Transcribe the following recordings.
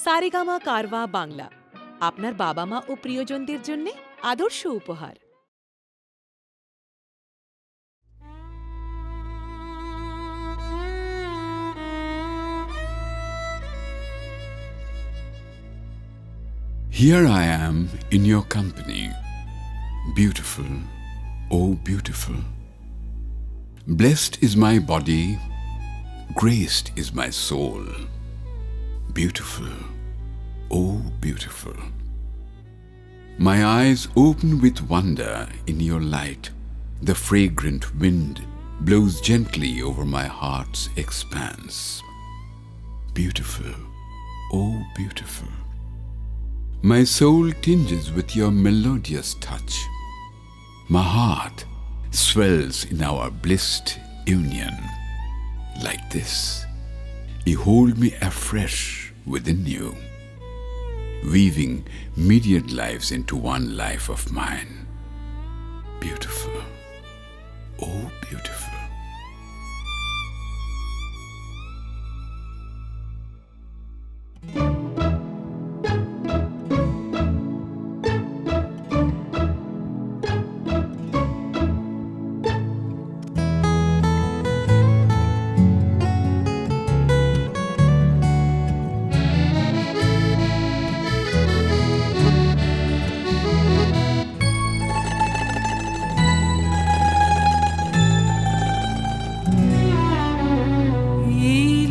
সারেগামা কারওয়া বাংলা, আপনার বাবা মা ও প্রিয়জনদের জন্য আদর্শ উপহার। Here I am in your company, beautiful, oh beautiful. Blessed is my body, graced is my soul, beautiful, oh beautiful. My eyes open with wonder in your light. The fragrant wind blows gently over my heart's expanse. Beautiful, oh beautiful. My soul tinges with your melodious touch. My heart swells in our blissed union. Like this, you hold me afresh within you, weaving myriad lives into one life of mine. Beautiful, oh beautiful.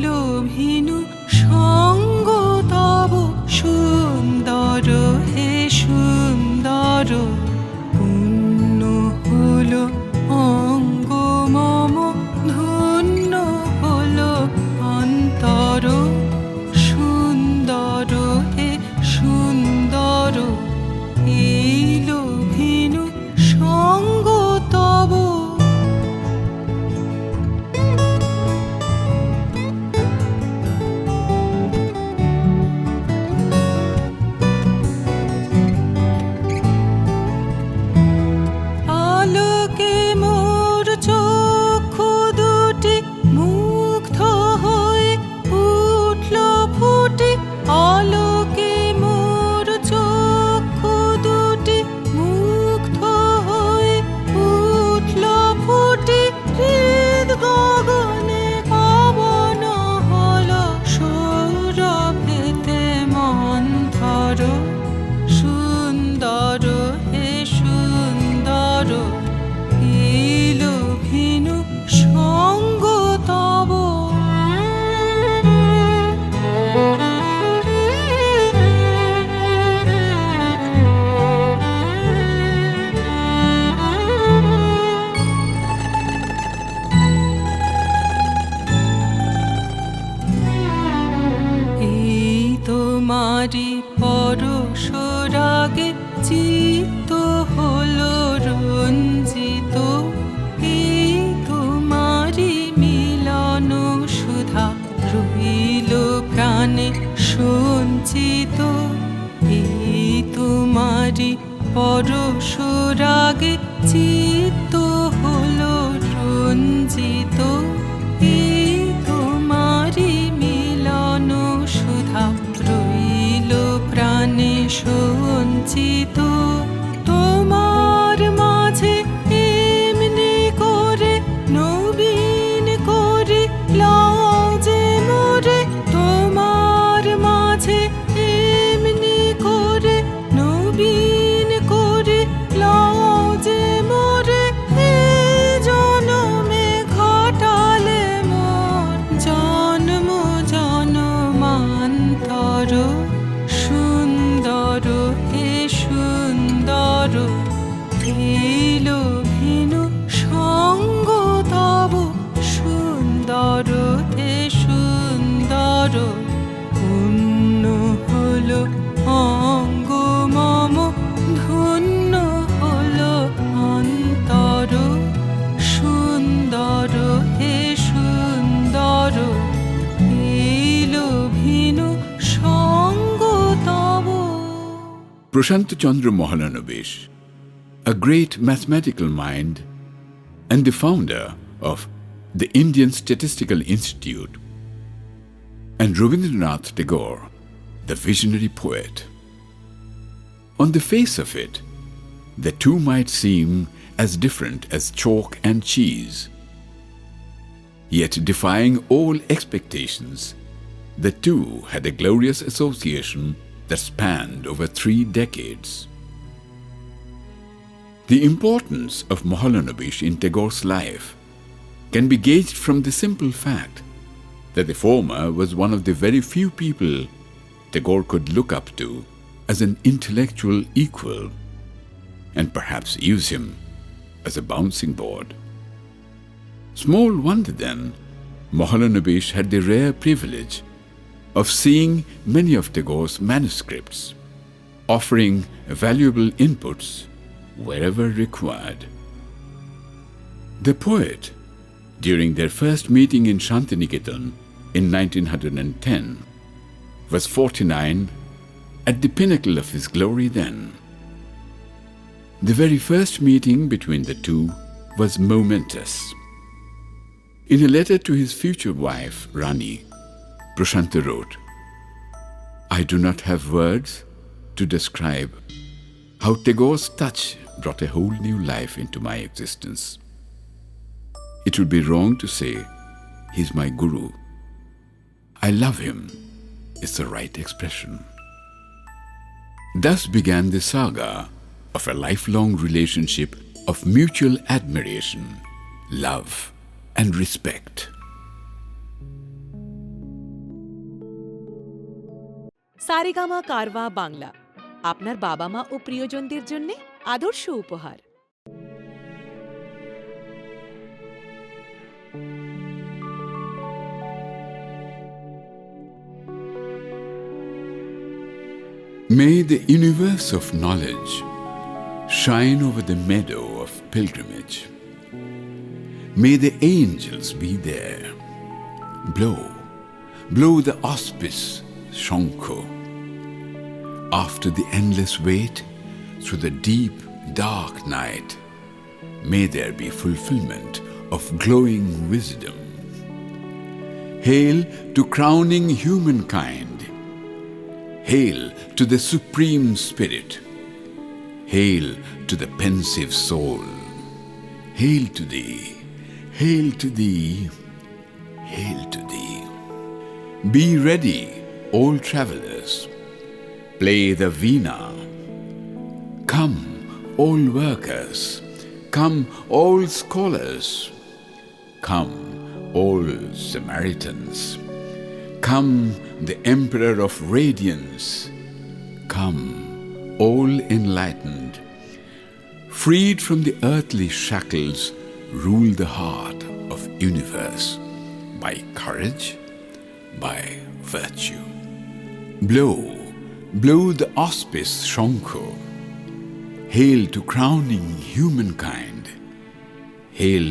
লবহীনু সঙ্গ তব সুন্দর হে সুন্দর, পুণ্য হলো অঙ্গ মম, ধন্য হলো অন্তর। সুন্দর হে সুন্দর, এই লবহীনু সঙ্গ তব। আলোকে মোর চক্ষু দুটি মুগ্ধ হয়ে উঠল ফুটে। আলোকে মোর চক্ষু দুটি মুগ্ধ হয়ে উঠল ফুটে। হৃদ গগনে পবন হল সৌরভেতে মন্থর। সুন্দর হে সুন্দর, এই লবহীনু সঙ্গ তব। এই তোমারি পরশ রাগে চিত্ত হলো রঞ্জিত। এই তোমারি মিলন সুধা রইল প্রাণে সঞ্চিত। এই তোমারি পরশ রাগে চিত্ত হলো রঞ্জিত। এই তোমারি মিলন সুধা রইল প্রাণে সঞ্চিত। তোমার মাঝে এমনি করে নবীন করে লাও যে মোরে। তোমার মাঝে এমনি করে নবীন করে লাও যে মোরে। এই জনমে ঘটালে মোর জন্ম জন্মান্তর। সুন্দর হে সুন্দর, এই লবহীনু সঙ্গ তব। সুন্দর হে সুন্দর, পুণ্য হলো অঙ্গ মম, ধন্য হলো অন্তর। সুন্দর হে সুন্দর, এই লবহীনু সঙ্গ তব। Prasanta Chandra Mahalanabis, a great mathematical mind and the founder of the Indian Statistical Institute, and Rabindranath Tagore, the visionary poet. On the face of it, the two might seem as different as chalk and cheese. Yet defying all expectations, the two had a glorious association that spanned over 3 decades. The importance of Mahalanabis in Tagore's life can be gauged from the simple fact that the former was one of the very few people Tagore could look up to as an intellectual equal, and perhaps use him as a bouncing board. Small wonder then Mahalanabis had the rare privilege of seeing many of Tagore's manuscripts, offering valuable inputs wherever required. The poet, during their first meeting in Shantiniketan in 1910, was 49, at the pinnacle of his glory then. The very first meeting between the two was momentous. In a letter to his future wife, Rani, Prasanta wrote, "I do not have words to describe how Tagore's touch brought a whole new life into my existence. It would be wrong to say he's my guru. I love him is the right expression." Thus began the saga of a lifelong relationship of mutual admiration, love, and respect. Saregama Karwa Bangla আপনার বাবা মা ও প্রিয়জনদের জন্য আদর্শ উপহার। May the universe of knowledge shine over the meadow of pilgrimage. May the angels be there. Blow, blow the auspice Shankho. After the endless wait, through the deep, dark night, may there be fulfillment of glowing wisdom. Hail to crowning humankind. Hail to the Supreme Spirit. Hail to the pensive soul. Hail to thee, hail to thee, hail to thee. Be ready, all travelers. Play the veena. Come, all workers. Come, all scholars. Come, all Samaritans. Come, the Emperor of Radiance. Come, all enlightened. Freed from the earthly shackles, rule the heart of universe by courage, by virtue. Blow, blow the auspice Shankho. Hail to crowning humankind. Hail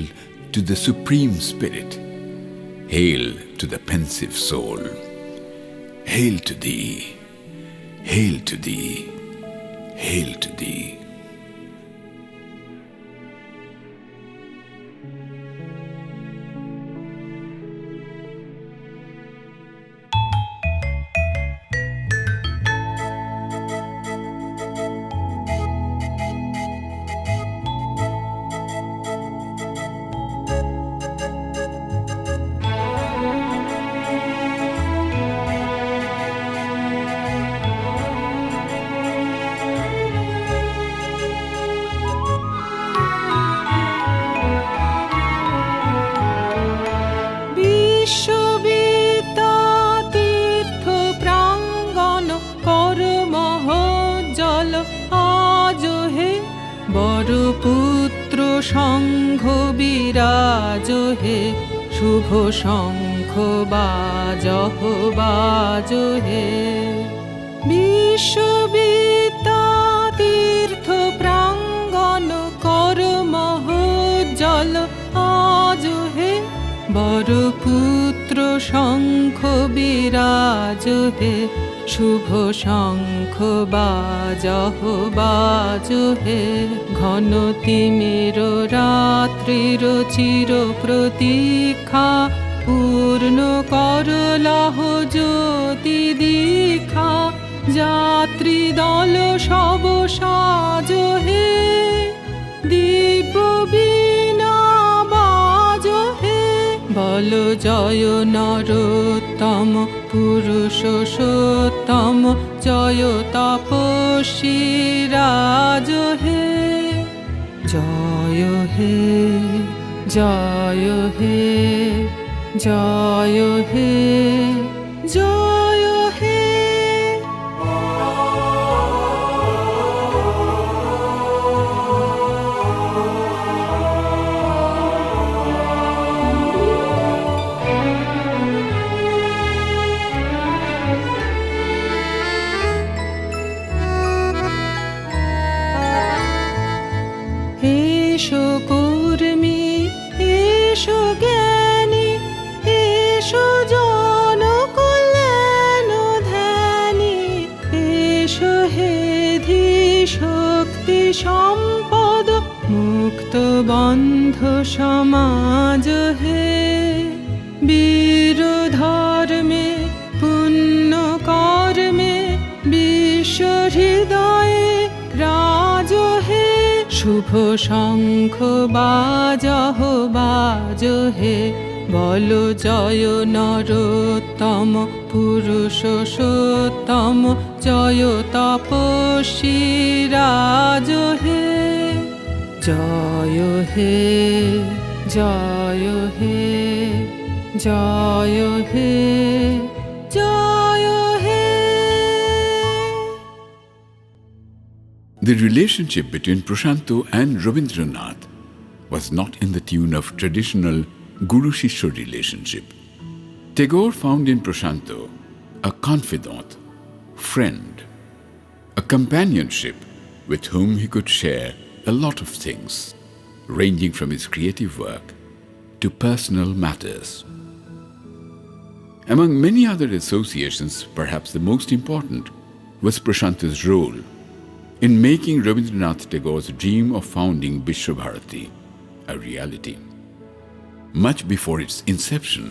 to the Supreme Spirit. Hail to the pensive soul. Hail to thee, hail to thee, hail to thee. পুত্র সংঘ বিরাজ হে, শুভ শঙ্খ বাজহ বাজ হে। বিশ্ববিদ্যাতীর্থ প্রাঙ্গণ কর মহোজ্জ্বল আজ হে, বর পুত্র শঙ্খ বিরাজ হে, শুভ শঙ্খ বাজহ বাজ হে। ঘন তিমির রাত্রির চির প্রতীক্ষা, পূর্ণ কর লহ জ্যোতি দীক্ষা। যাত্রী দল সব সাজ হে, দিব্য বীণা বাজ হে, বল জয় নরোত্তম পুরুষোত্তম, জয় তপস্বী রাজ হে, জয় হে, জয় হে, জয় হে, জয় হে। এসো কর্মী, এসো জ্ঞানী, এসো জন কল্যাণ ধ্যানী, এসো হে ধী শক্তি সম্পদ, মুক্ত বন্ধ সমাজ হে, বীর ধর্মে পুণ্য কর্মে বিশ্ব হৃদয়ে রাজ হে, শুভ শঙ্খ বাজহ বাজ হে, বল জয় নরোত্তম পুরুষোত্তম, জয় তপস্বী রাজ হে, জয় হে, জয় হে, জয় হে, জয় হে। The relationship between Prasanta and Rabindranath was not in the tune of traditional Guru-Shishya relationship. Tagore found in Prasanta a confidant, friend, a companionship with whom he could share a lot of things, ranging from his creative work to personal matters. Among many other associations, perhaps the most important was Prasanta's role in making Rabindranath Tagore's dream of founding Bishwabharati a reality. Much before its inception,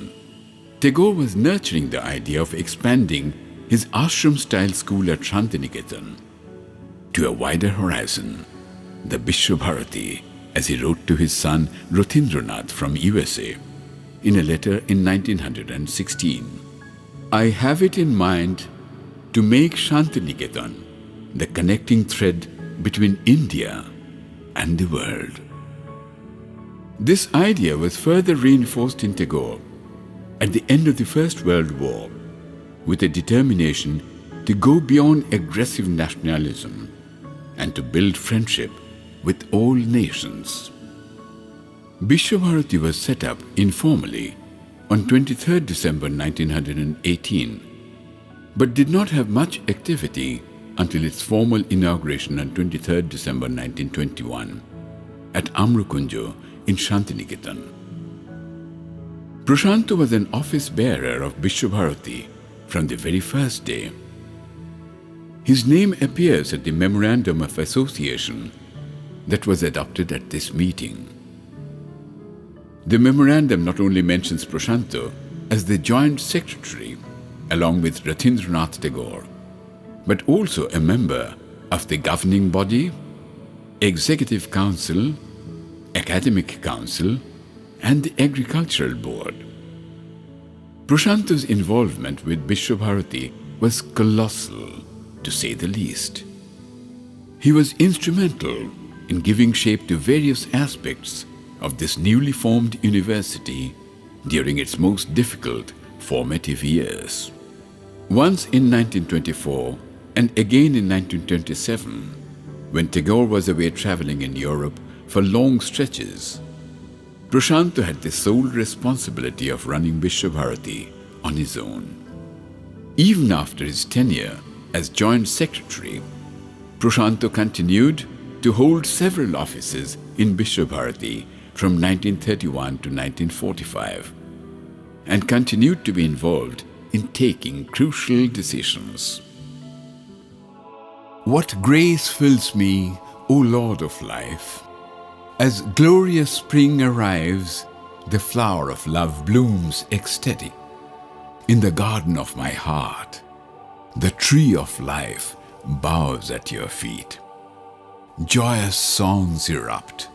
Tagore was nurturing the idea of expanding his ashram-style school at Shantiniketan to a wider horizon, the Bishwabharati, as he wrote to his son Rabindranath from USA in a letter in 1916. I have it in mind to make Shantiniketan the connecting thread between India and the world. This idea was further reinforced in Tagore at the end of the First World War with a determination to go beyond aggressive nationalism and to build friendship with all nations. Bishwabharati was set up informally on 23rd December 1918, but did not have much activity until its formal inauguration on 23rd December 1921 at Amrukunjo in Shantiniketan. Prasanta was an office bearer of Bishwabharati from the very first day. His name appears at the Memorandum of Association that was adopted at this meeting. The memorandum not only mentions Prasanta as the joint secretary along with Rabindranath Tagore, but also a member of the governing body, executive council, academic council, and the agricultural board. Prasanta's involvement with Bishwabharati was colossal, to say the least. He was instrumental in giving shape to various aspects of this newly formed university during its most difficult formative years. Once in 1924 and again in 1927, when Tagore was away traveling in Europe for long stretches, Prasanta had the sole responsibility of running Bishwabharati on his own. Even after his tenure as joint secretary, Prasanta continued to hold several offices in Bishwabharati from 1931 to 1945 and continued to be involved in taking crucial decisions. What grace fills me, O Lord of life! As glorious spring arrives, the flower of love blooms ecstatic. In the garden of my heart, the tree of life bows at your feet. Joyous songs erupt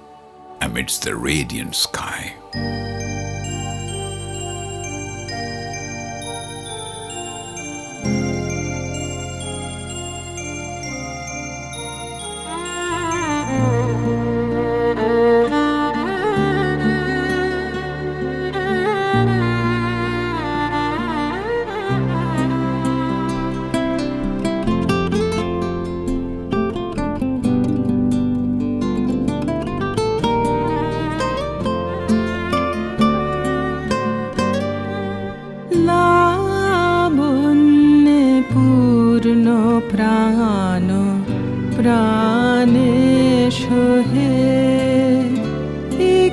amidst the radiant sky. প্রাণ প্রাণে সহে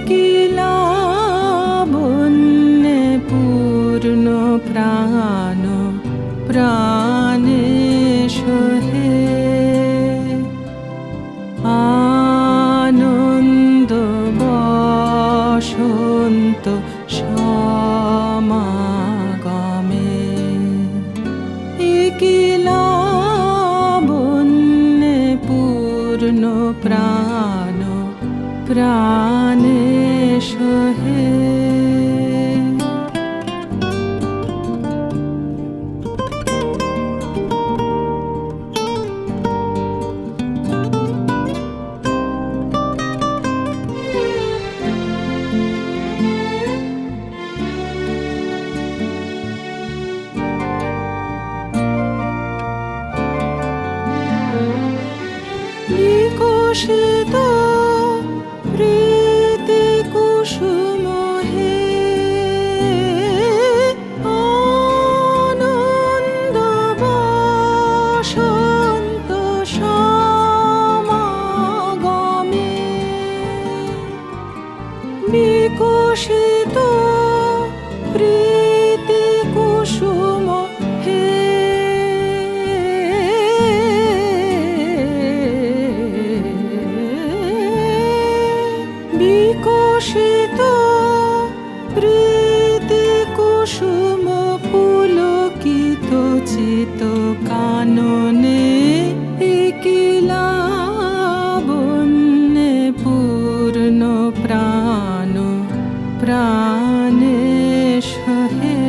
কি লাবণ্যে পূর্ণ প্রাণ প্রাণে সহে আনন্দ বসন্ত সমাগমে কি লাবণ্যে পূর্ণ প্রাণ প্রাণে সহে বিকশিত প্রীতি কুসুম হে আনন্দ বসন্ত সমাগমে বিকশিত প্রীতি কুসুম হে বিকশিত প্রীতি কুসুম পুলকিত চিত কাননে কি লাবণ্যে পূর্ণ প্রাণ প্রাণে সহে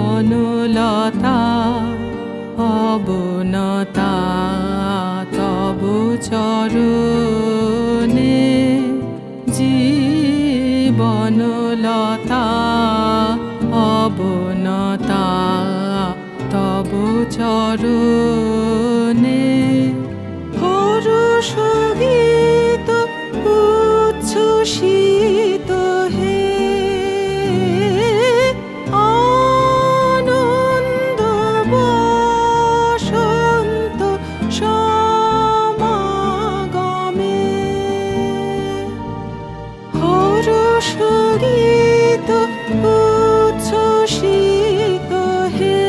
জীবনলতা অবনতা তব চরণে জীবনলতা অবনতা তব চরণে হর্ষ গীত উচ্ছ্বসিত হে আনন্দ বসন্ত সমাগমে হর্ষ গীত উচ্ছ্বসিত হে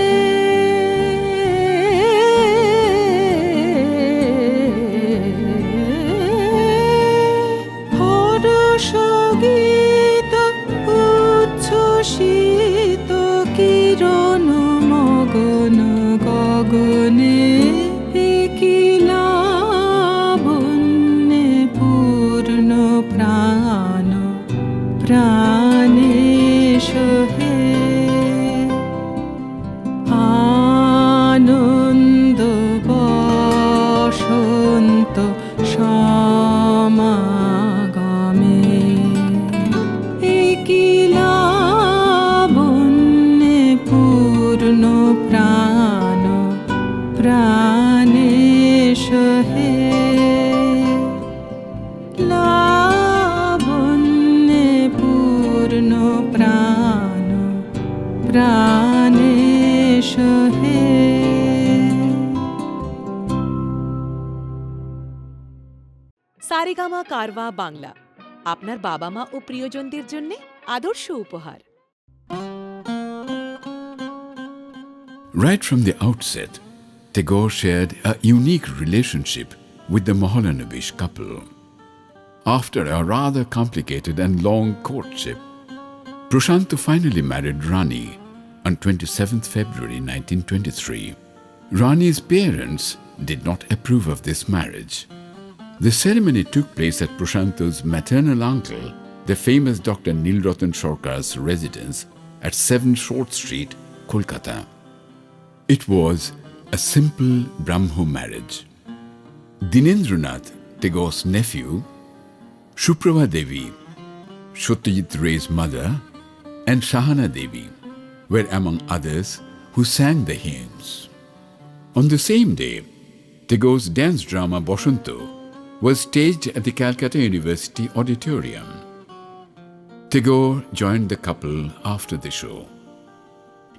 হর্ষ গীত উচ্ছ্বসিত কিরণ মগন গগনে কি লাবণ্যে পূর্ণ প্রাণ প্রাণে সহে আনন্দ বসন্ত সমাগমে কি লাবণ্যে পূর্ণ প্রাণ প্রাণে সহে লাবণ্যে পূর্ণ প্রাণ প্রাণে সহে সারেগামা কারওয়া বাংলা আপনার বাবা মা ও প্রিয়জনদের জন্য আদর্শ উপহার। Right from the outset, Tagore shared a unique relationship with the Mahalanabis couple. After a rather complicated and long courtship, Prasanta finally married Rani on 27th February 1923. Rani's parents did not approve of this marriage. The ceremony took place at Prasanta's maternal uncle, the famous Dr. Nilratan Sarkar's residence at 7 Short Street, Kolkata. It was a simple Brahmo marriage. Dineन्द्रনাথ, Tagore's nephew, Shuprava Devi, Satyajit Ray's mother, and Shahana Devi were among others who sang the hymns. On the same day, Tagore's dance drama Boshanto was staged at the Calcutta University Auditorium. Tagore joined the couple after the show.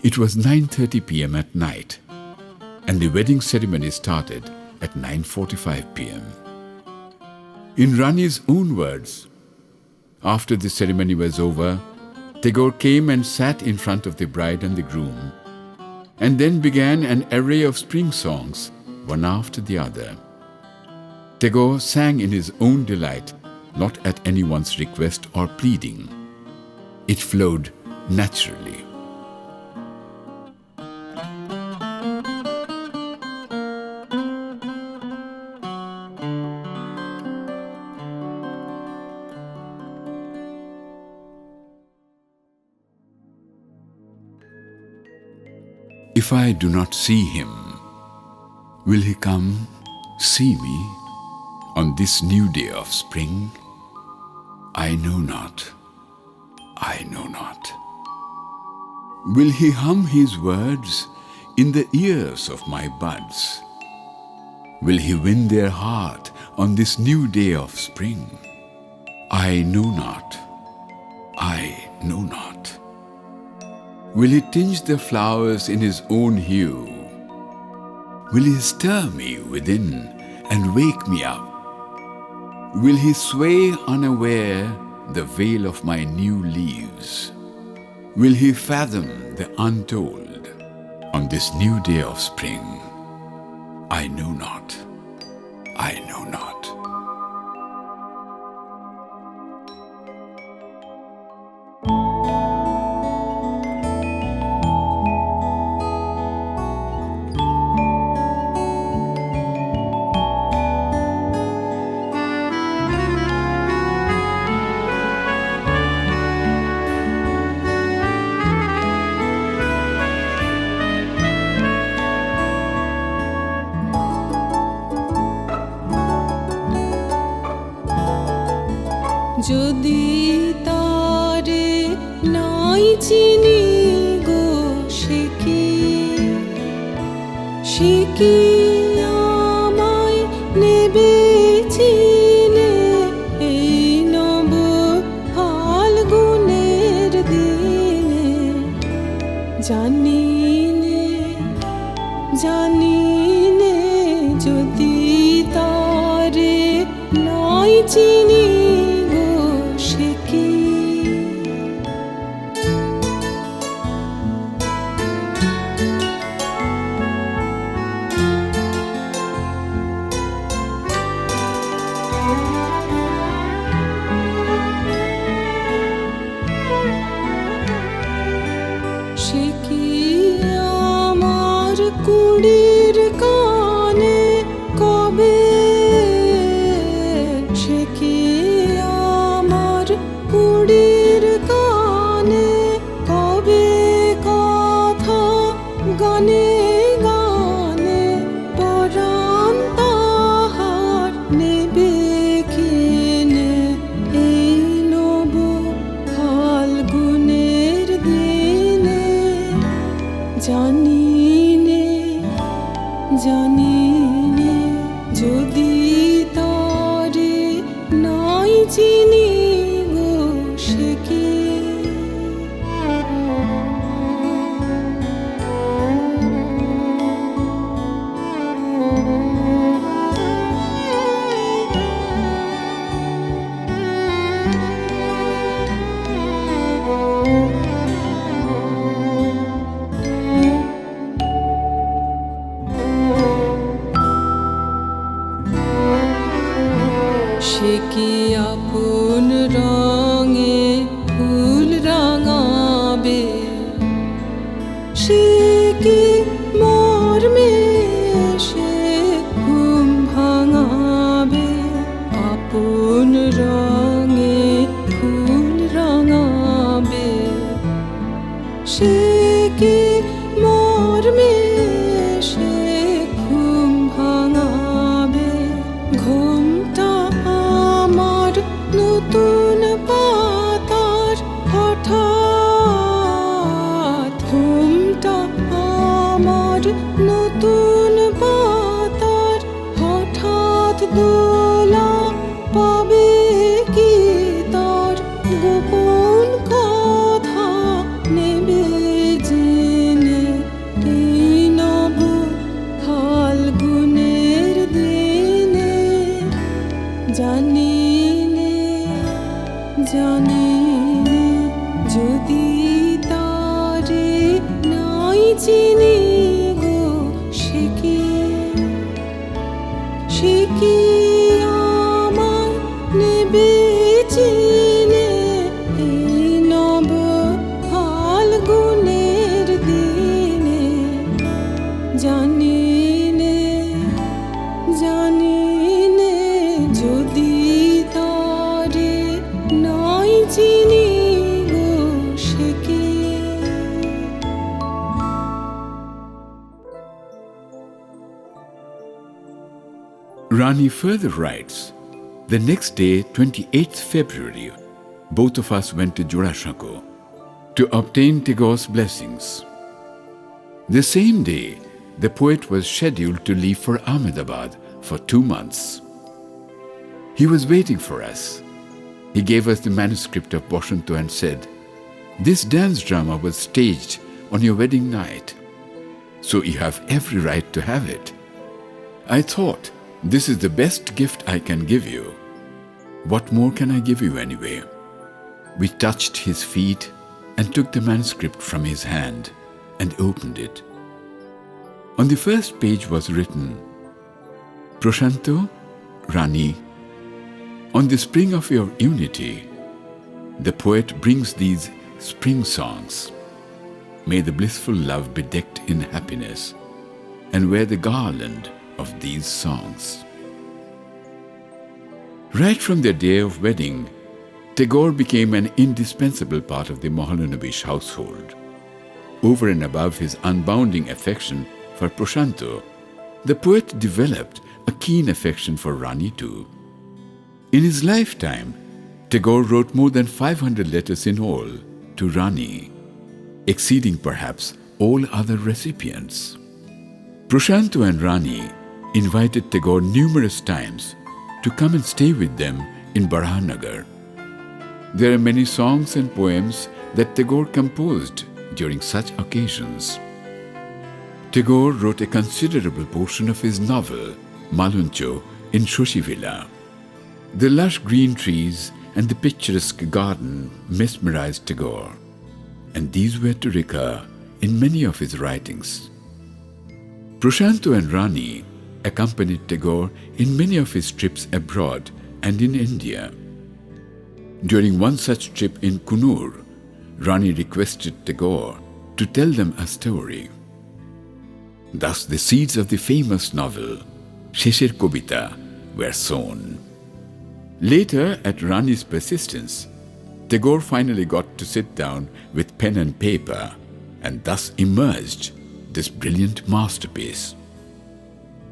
It was 9:30 p.m. at night, and the wedding ceremony started at 9:45 p.m. In Rani's own words, after the ceremony was over, Tagore came and sat in front of the bride and the groom, and then began an array of spring songs, one after the other. Tagore sang in his own delight, not at anyone's request or pleading. It flowed naturally. If I do not see him, will he come see me on this new day of spring? I know not, I know not. Will he hum his words in the ears of my buds? Will he win their heart on this new day of spring? I know not, I know not. Will he tinge the flowers in his own hue? Will he stir me within and wake me up? Will he sway unaware the veil of my new leaves? Will he fathom the untold on this new day of spring? I know not, I know not. যদি তারে নাই চিনি গো সে কি আমায় নেবে চিনে এই নব ফাল্গুনের দিনে জানি নে যদি তারে নাই চিনি কুড়ির কানে কবে সে কি আমার কুড়ির কানে কবে কথা গানে গানে পরাণ তাহার নেবে কিনে এই নব ফাল্গুনের দিনে জানি নে যদি তারে নাই চিনি গো সে কি কি আপন রঙে ফুল রাঙাবে, সে কি মর্মে সে ঘুম ভাঙাবে, আপন রঙে ফুল রাঙাবে, সে কি মর্মে সে ঘুম ভাঙাবে। ঘুমটা আমার নতুন পাতার হঠাৎ, ঘুমটা আমার নতুন পাতার হঠাৎ দোলা পাবে কি তার গোপন কথা নেবে জেনে, এই নব ফাল্গুনের দিনে। জানি নে, জানি নে, যদি তারে নাই চিনি গো, সে কি আমায় নেবে চিনে, এই নব ফাল্গুনের দিনে। জানি নে, জানি নে, যদি তারে নাই চিনি গো, সে কি। Rani further writes, the next day, 28th February, both of us went to Jurashanko to obtain Tagore's blessings. The same day, the poet was scheduled to leave for Ahmedabad for 2 months. He was waiting for us. He gave us the manuscript of Boshanto and said, "This dance drama was staged on your wedding night, so you have every right to have it." I thought, this is the best gift I can give you. What more can I give you anyway? We touched his feet and took the manuscript from his hand and opened it. On the first page was written, Prasanta, Rani, on the spring of your unity, the poet brings these spring songs. May the blissful love be decked in happiness, and wear the garland of these songs. Right from their day of wedding, Tagore became an indispensable part of the Mahalanabis household. Over and above his unbounding affection for Prasanta, the poet developed a keen affection for Rani too. In his lifetime, Tagore wrote more than 500 letters in all to Rani, exceeding perhaps all other recipients. Prasanta and Rani invited Tagore numerous times to come and stay with them in Barhanagar. There are many songs and poems that Tagore composed during such occasions. Tagore wrote a considerable portion of his novel, Maluncho, in Shoshivilla. The lush green trees and the picturesque garden mesmerized Tagore, and these were to recur in many of his writings. Prasanta and Rani accompanied Tagore in many of his trips abroad and in India. During one such trip in Kunur, Rani requested Tagore to tell them a story. Thus the seeds of the famous novel, Sheshir Kobita, were sown. Later, at Rani's persistence, Tagore finally got to sit down with pen and paper, and thus emerged this brilliant masterpiece.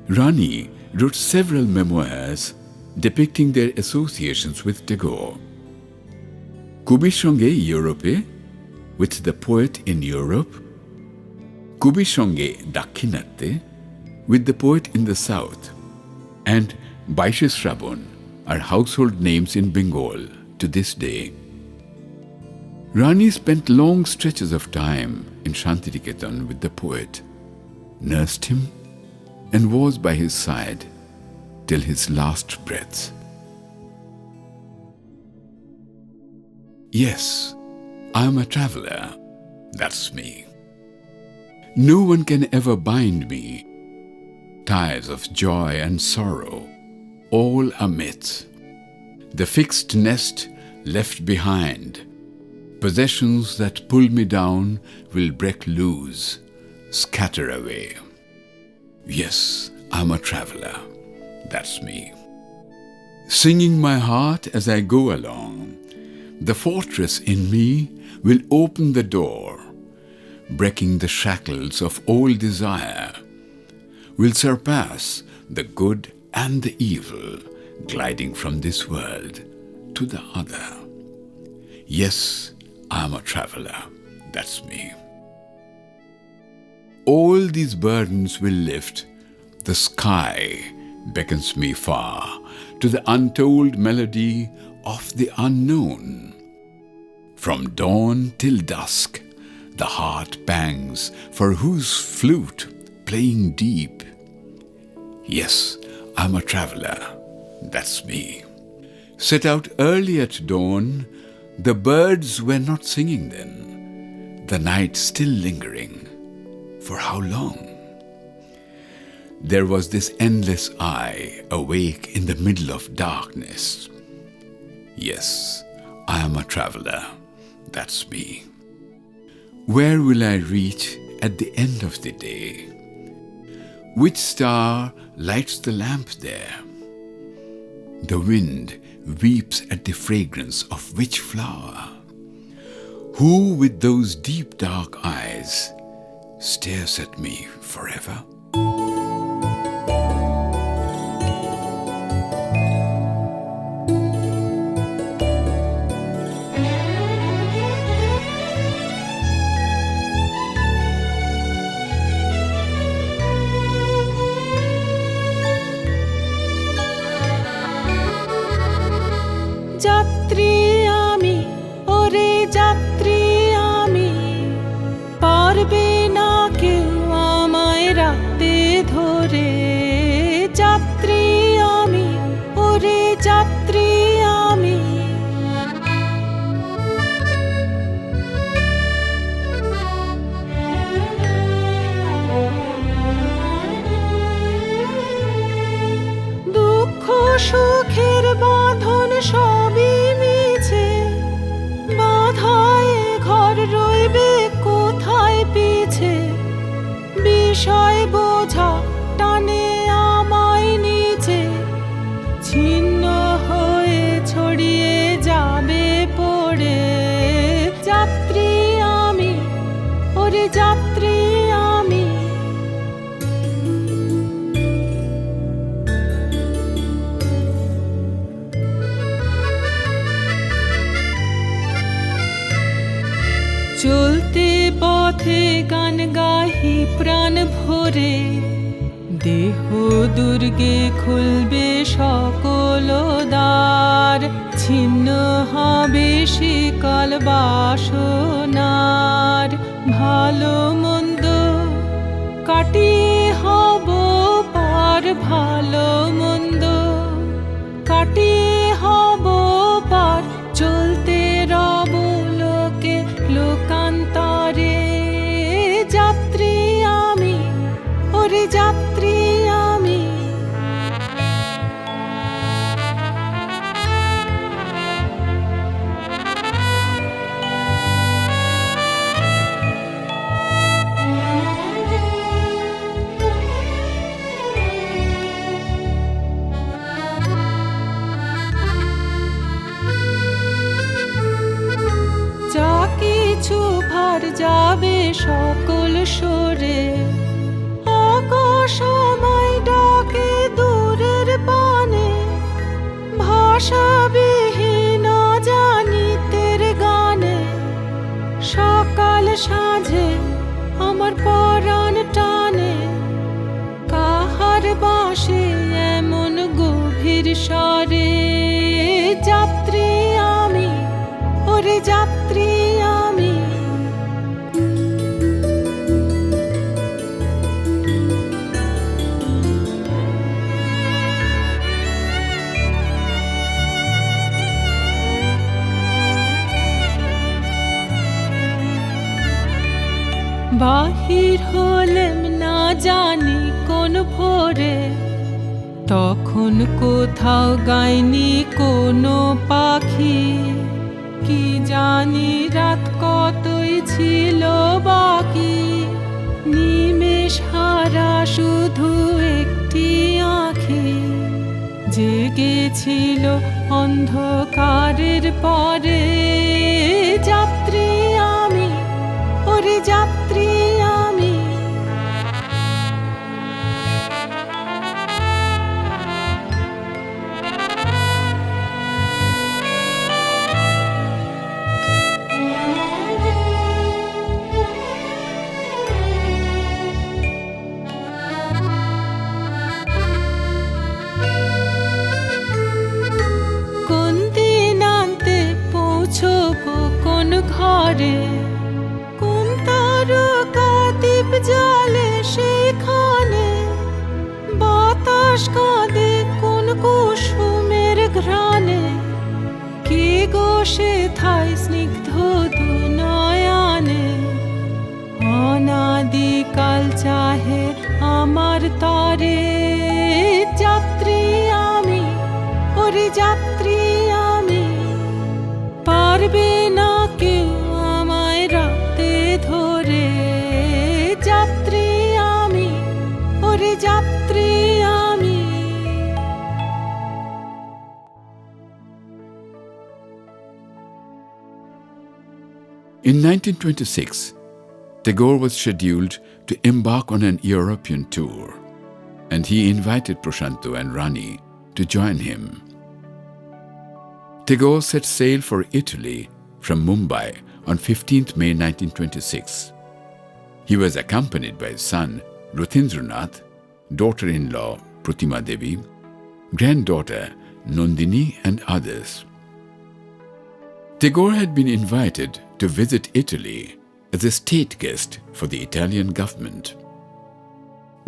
Rani wrote several memoirs depicting their associations with Tagore. Kubi Songe Europe, with the poet in Europe. Kubi Songe Dakhinate, with the poet in the south. And Baishe Shrabon are household names in Bengal to this day. Rani spent long stretches of time in Shantiniketan with the poet, nursed him, and was by his side till his last breath. Yes, I am a traveler. That's me. No one can ever bind me. Ties of joy and sorrow, all are myths. the fixed nest left behind. Possessions that pull me down will break loose, scatter away. Yes, I'm a traveler. That's me. Singing my heart as I go along, the fortress in me will open the door, breaking the shackles of old desire, will surpass the good and the evil, gliding from this world to the other. Yes, I'm a traveler. That's me. All these burdens will lift. The sky beckons me far to the untold melody of the unknown. From dawn till dusk, the heart bangs for whose flute playing deep. Yes, I'm a traveler. That's me. Set out early at dawn, the birds were not singing then, the night still lingering. For how long? There was this endless eye awake in the middle of darkness. Yes, I am a traveler. That's me. Where will I reach at the end of the day? Which star lights the lamp there? The wind weeps at the fragrance of which flower? Who with those deep dark eyes stares at me forever? যাত্রী আমি, ওরে যাত্রী আমি, পারবে না কেউ আমায় রাখতে ধরে। যাত্রী আমি, ওরে যাত্রী আমি। দুঃখ সুখের বাঁধন সবই মিছে, বাধায় ঘর রইবে কোথায় পিছে। বিষয় বোঝা টানে আমায় নিচে, ছিন্ন হয়ে ছড়িয়ে যাবে পড়ে। যাত্রী আমি, ওরে যাত্রী আমি। চলতে পথে গান গাহি প্রাণ ভরে, দেহ দুর্গে খুলবে সকল দ্বার। ছিন্ন হবে শিকল বাসনার, ভালো মন্দ কাটিয়ে হব পার। ভালো মন্দ কাটিয়ে হব পার, চলতে রব লোকে লোকান্তরে। যাত্রী আমি, ওরে যাত্রী আমি। যা কিছু ভার যাবে সকল সরে, আকাশময় ডাকে দূরের পানে। ভাষাবিহীন জানিতের গানে, সকাল সাঁঝে আমার পরাণ টানে। কাহার বাঁশে এমন গভীর স্বরে। যাত্রী আমি, ওরে যাত্রী আমি। বাহির হলেম না জানি কোন ভোরে, তখন কোথাও গায়নি কোনো পাখি, কি জানি রাত কতই ছিল বাকি। নিমেষ হারা শুধু একটি আঁখি, জেগেছিল অন্ধকারের পরে। যাত্রী আমি, ওরে যাত্রী আমি। ঘরে কোন তারকা দ্বীপ জ্বলে সেখানে, বাতাস কাঁদে কোন কুসুমের ঘ্রাণে। কে গো সেথায় স্নিগ্ধ দুনয়নে, অনাদিকাল চাহে আমার তরে। যাত্রী আমি, ওরে যাত্রী আমি। পারবে না কেউ আমায় রাতে ধরে। যাত্রী আমি, ওরে যাত্রী আমি। In 1926, Tagore was scheduled to embark on an European tour, and he invited Prasanta and Rani to join him. Tagore set sail for Italy from Mumbai on 15th May 1926. He was accompanied by his son Rabindranath, daughter-in-law Pratima Devi, granddaughter Nandini and others. Tagore had been invited to visit Italy as a state guest for the Italian government.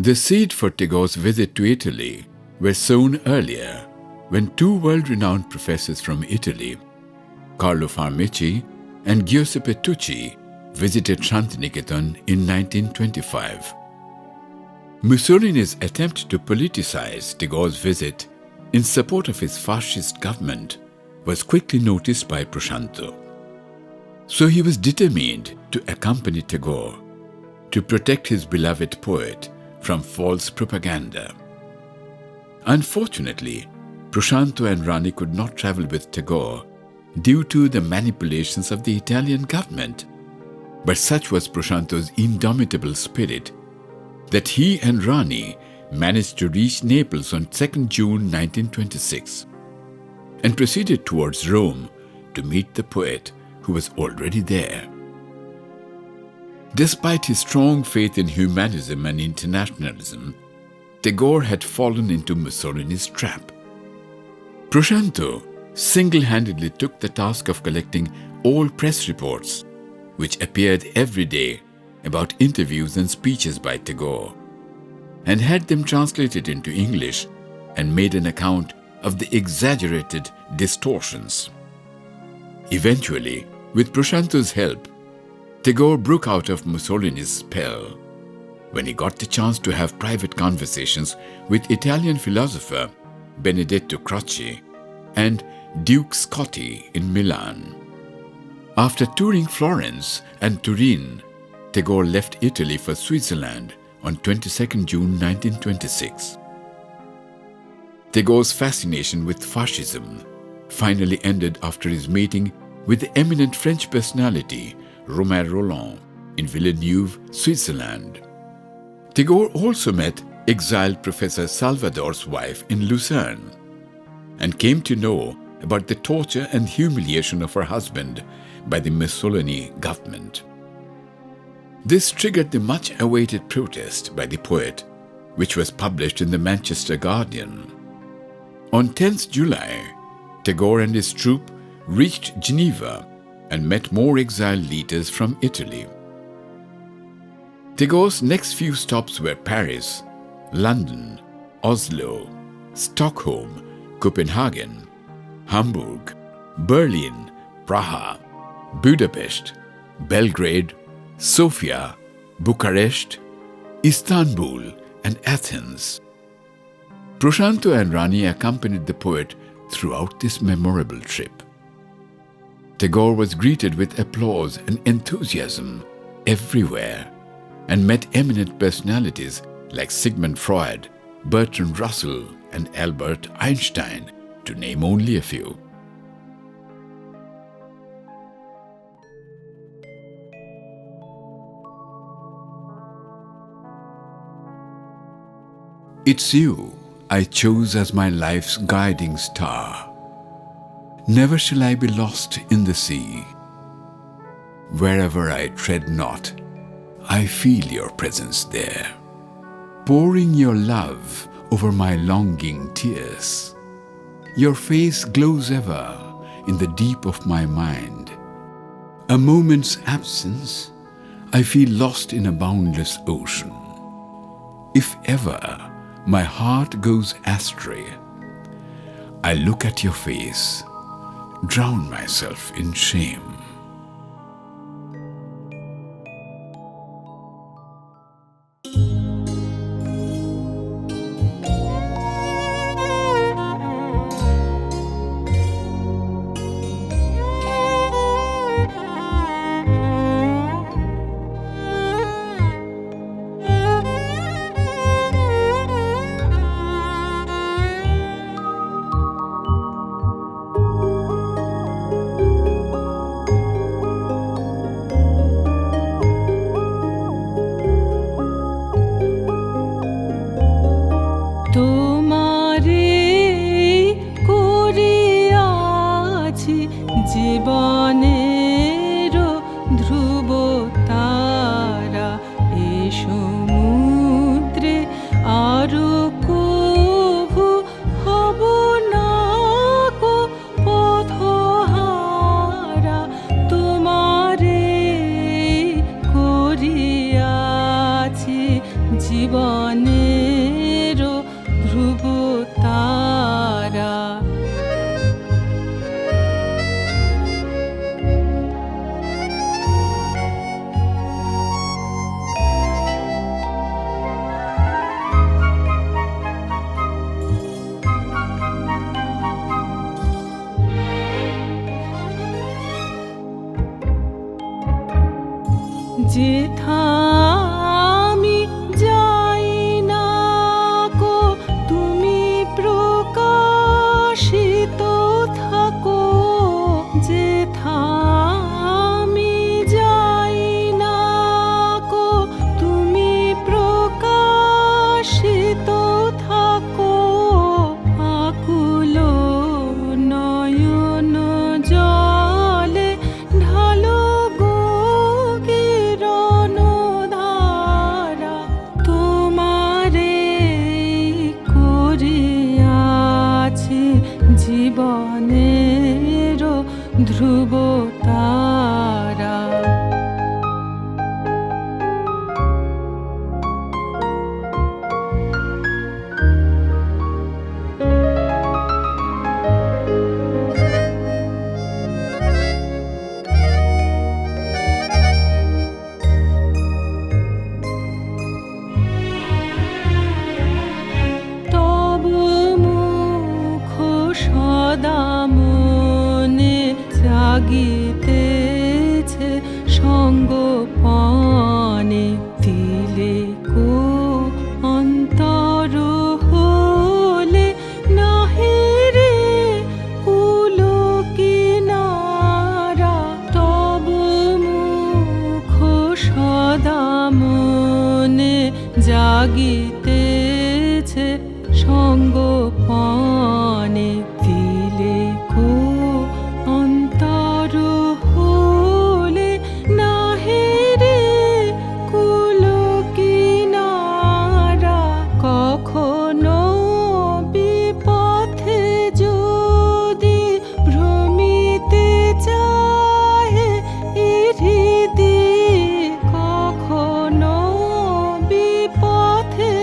The seed for Tagore's visit to Italy were sown earlier when two world-renowned professors from Italy, Carlo Farmici and Giuseppe Tucci, visited Shantiniketan in 1925. Mussolini's attempt to politicize Tagore's visit in support of his fascist government was quickly noticed by Prasanta. So he was determined to accompany Tagore to protect his beloved poet from false propaganda. Unfortunately, Prasanta and Rani could not travel with Tagore due to the manipulations of the Italian government. But such was Prasanta's indomitable spirit that he and Rani managed to reach Naples on 2nd June 1926 and proceeded towards Rome to meet the poet who was already there. Despite his strong faith in humanism and internationalism, Tagore had fallen into Mussolini's trap. Prasanta single-handedly took the task of collecting all press reports which appeared every day about interviews and speeches by Tagore, and had them translated into English and made an account of the exaggerated distortions. Eventually, with Prasanta's help, Tagore broke out of Mussolini's spell when he got the chance to have private conversations with Italian philosopher Benedetto Croce and Duke Scotti in Milan. After touring Florence and Turin, Tagore left Italy for Switzerland on 22nd June 1926. Tagore's fascination with fascism finally ended after his meeting with the eminent French personality Romain Rolland in Villeneuve, Switzerland. Tagore also met exiled Professor Salvador's wife in Lucerne and came to know about the torture and humiliation of her husband by the Mussolini government. This triggered the much-awaited protest by the poet, which was published in the Manchester Guardian. On 10th July, Tagore and his troupe reached Geneva and met more exiled leaders from Italy. Tagore's next few stops were Paris, London, Oslo, Stockholm, Copenhagen, Hamburg, Berlin, Praha, Budapest, Belgrade, Sofia, Bucharest, Istanbul, and Athens. Prasanta and Rani accompanied the poet throughout this memorable trip. Tagore was greeted with applause and enthusiasm everywhere and met eminent personalities like Sigmund Freud, Bertrand Russell, and Albert Einstein, to name only a few. It's you I chose as my life's guiding star. Never shall I be lost in the sea. Wherever I tread not, I feel your presence there, pouring your love over my longing tears. Your face glows ever in the deep of my mind. A moment's absence, I feel lost in a boundless ocean. If ever my heart goes astray, I look at your face, drown myself in shame. জীবনের ধ্রুবতারা এ সমুদ্রে আরো কভু হব না কো পথহারা তোমারে করিয়াছি জীবনের ধ্রুবতারা। যেথা আমি যাই না কো তুমি প্রকাশিত থাকো, যেথা আমি যাই না কো তুমি প্রকাশিত থাকো, আকুল নয়ন জলে ঢালো জীবনের ধ্রুবতারা। মনে জাগিতেছে সঙ্গোপনে, দিলে কো অন্তর হলে নাহি রে কুল কিনারা, তব মুখ সদা মনে জাগিতেছে সঙ্গোপনে, দিলে কো অন্তর হলে নাহি রে কুল কিনারা, কখনো বিপথে যদি ভ্রমিতে চাহে হৃদি, কখনো বিপথে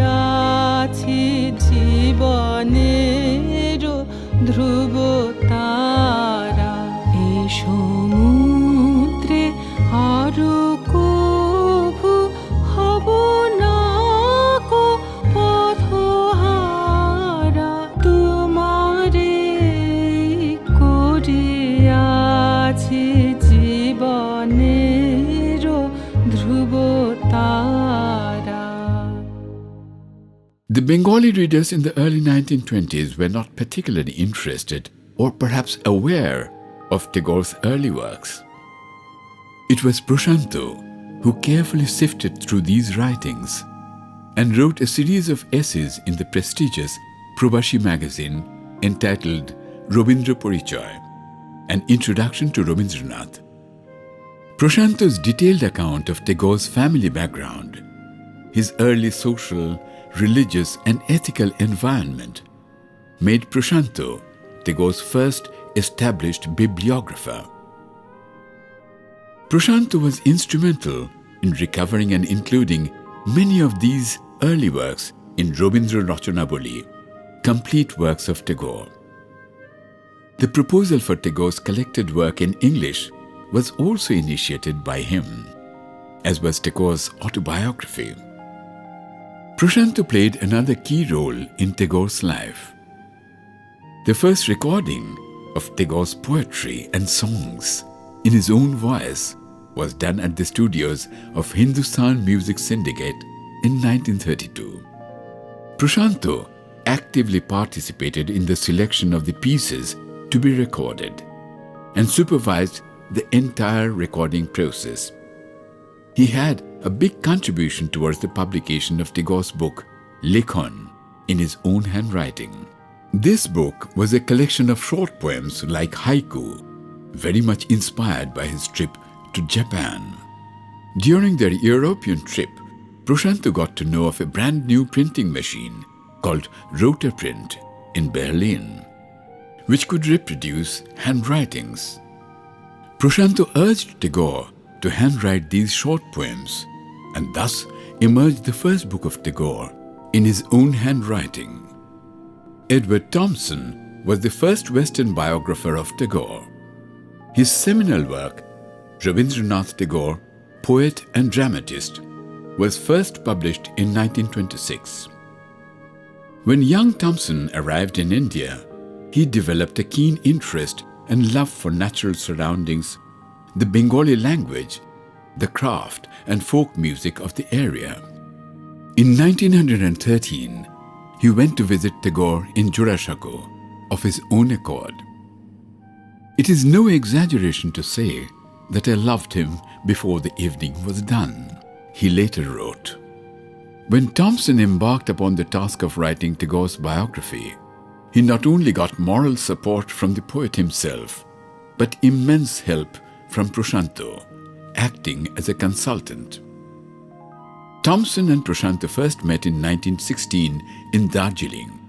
করিয়াছি জীবনের ধ্রুবতারা এ সমুদ্রে আরো কভু হব না কো পথহারা তোমারে করিয়াছি জীবনের ধ্রুবতারা. The Bengali readers in the early 1920s were not particularly interested or perhaps aware of Tagore's early works. It was Prasanta who carefully sifted through these writings and wrote a series of essays in the prestigious Probashi magazine entitled Rabindra Porichoy, an introduction to Rabindranath. Prasanta's detailed account of Tagore's family background, his early social, religious and ethical environment, made Prasanta Tagore's first established bibliographer. Prasanta was instrumental in recovering and including many of these early works in Rabindra Rachanabali, complete works of Tagore. The proposal for Tagore's collected work in English was also initiated by him, as was Tagore's autobiography. Prasanta played another key role in Tagore's life. The first recording of Tagore's poetry and songs in his own voice was done at the studios of Hindustan Music Syndicate in 1932. Prasanta actively participated in the selection of the pieces to be recorded and supervised the entire recording process. He had a big contribution towards the publication of Tagore's book, Lekhon, in his own handwriting. This book was a collection of short poems like haiku, very much inspired by his trip to Japan. During their European trip, Prasanta got to know of a brand new printing machine called Rotorprint in Berlin, which could reproduce handwritings. Prasanta urged Tagore to handwrite these short poems, and thus emerged the first book of Tagore in his own handwriting. Edward Thompson was the first Western biographer of Tagore. His seminal work, Rabindranath Tagore, Poet and Dramatist, was first published in 1926. When young Thompson arrived in India, he developed a keen interest and love for natural surroundings, the Bengali language, the craft and folk music of the area. In 1913, he went to visit Tagore in Jurashako of his own accord. It is no exaggeration to say that I loved him before the evening was done, he later wrote. When Thompson embarked upon the task of writing Tagore's biography, he not only got moral support from the poet himself, but immense help from Prasanta, acting as a consultant. Thompson and Prasanta first met in 1916 in Darjeeling,